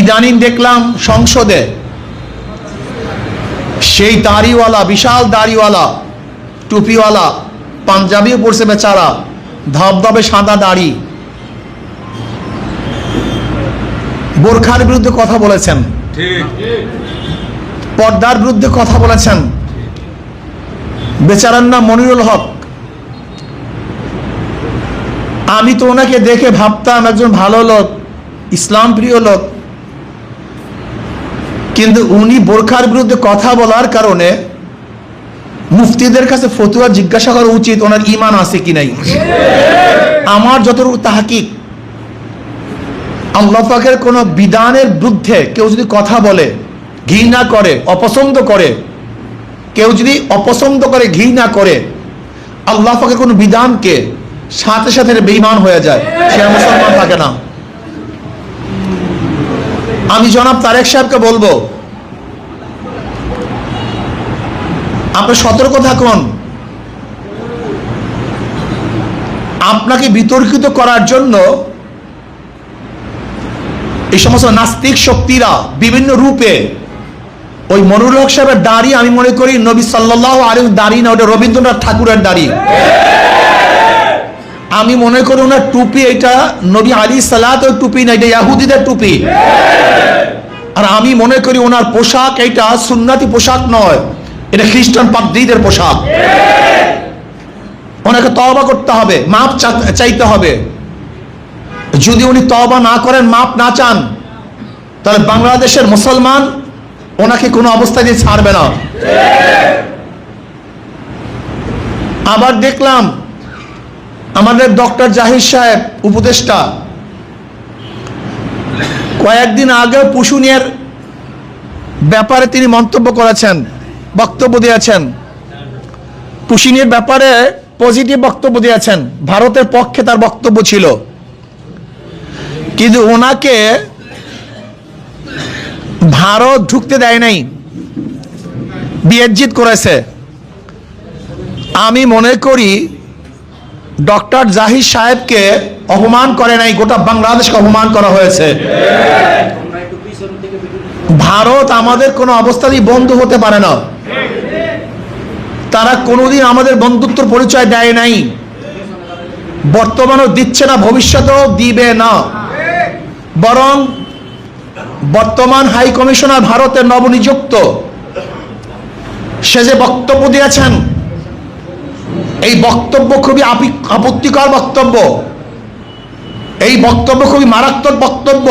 ইদানিং দেখলাম সংসদে সেই দাড়িওয়ালা, বিশাল দাড়িওয়ালা, টুপিওয়ালা, পাঞ্জাবিও পরছে বেচারা, ধবধবে সাদা দাড়ি, বোরখার বিরুদ্ধে কথা বলেছেন, পর্দার বিরুদ্ধে কথা বলেছেন। বেচারার নাম মনিরুল হক। আমি তো ওনাকে দেখে ভাবতাম একজন ভালো লোক, ইসলাম প্রিয় লোক, কিন্তু উনি বোরখার বিরুদ্ধে কথা বলার কারণে মুফতিদের কাছে ফতুয়া জিজ্ঞাসা করা উচিত ওনার ঈমান আছে কি নাই। আমার যতটুকু তাহকিক, আল্লাহ পাকের কোন বিধানের বিরুদ্ধে কেউ যদি কথা বলে, ঘৃণা করে, অপছন্দ করে, কেউ যদি অপছন্দ করে, ঘৃণা করে আল্লাহ পাকের কোন বিধানকে, সাথে সাথে বেঈমান হয়ে যায়, সে আর মুসলমান থাকে না। আমি জনাব তারেক সাহেবকে বলবো, আপনি সতর্ক থাকুন। আপনাকে বিতর্কিত করার জন্য এই সমস্ত নাস্তিক শক্তিরা বিভিন্ন রূপে, ওই মনিরুল হক সাহেবের দাড়ি আমি মনে করি নবী সাল্লাল্লাহু আলাইহি দাড়ি না, ওটা রবীন্দ্রনাথ ঠাকুরের দাড়ি। আমি মনে করি ওনার টুপি এটা নবী আলাইহিস সালাতের টুপি না, এটা ইহুদিদের টুপি। আর আমি মনে করি ওনার পোশাক এটা সুন্নতি পোশাক নয়, এটা খ্রিস্টান পাদ্রীদের পোশাক। ওনাকে তওবা করতে হবে, মাপ চাইতে হবে। যদি উনি তওবা না করেন, মাপ না চান, তাহলে বাংলাদেশের মুসলমান ওনাকে কোনো অবস্থায় দিয়ে ছাড়বে না। আবার দেখলাম আমাদের ডক্টর জাহির সাহেব উপদেষ্টা কয়েকদিন আগে পুশুনিয়ার ব্যাপারে তিনি মন্তব্য করেছেন, বক্তব্য দিয়েছেন। পুশুনিয়ার ব্যাপারে পজিটিভ বক্তব্য দিয়েছেন, ভারতের পক্ষে তার বক্তব্য ছিল, কিন্তু ওনাকে ভারত ঢুকতে দেয় নাই, বিএজিত করেছে। আমি মনে করি ডক্টর জাহির সাহেবকে অপমান করে নাই, গোটা বাংলাদেশকে অপমান করা হয়েছে। ভারত আমাদের কোনো অবস্থাতেই বন্ধু হতে পারে না, তারা কোনোদিন আমাদের বন্ধুত্বর পরিচয় দেয় নাই, বর্তমানেও দিচ্ছে না, ভবিষ্যতেও দিবে না। বরং বর্তমান হাই কমিশনার ভারতের নবনিযুক্ত, সে যে বক্তব্য দিয়েছেন, এই বক্তব্য খুবই আপত্তিকর বক্তব্য, এই বক্তব্য খুবই মারাত্মক বক্তব্য।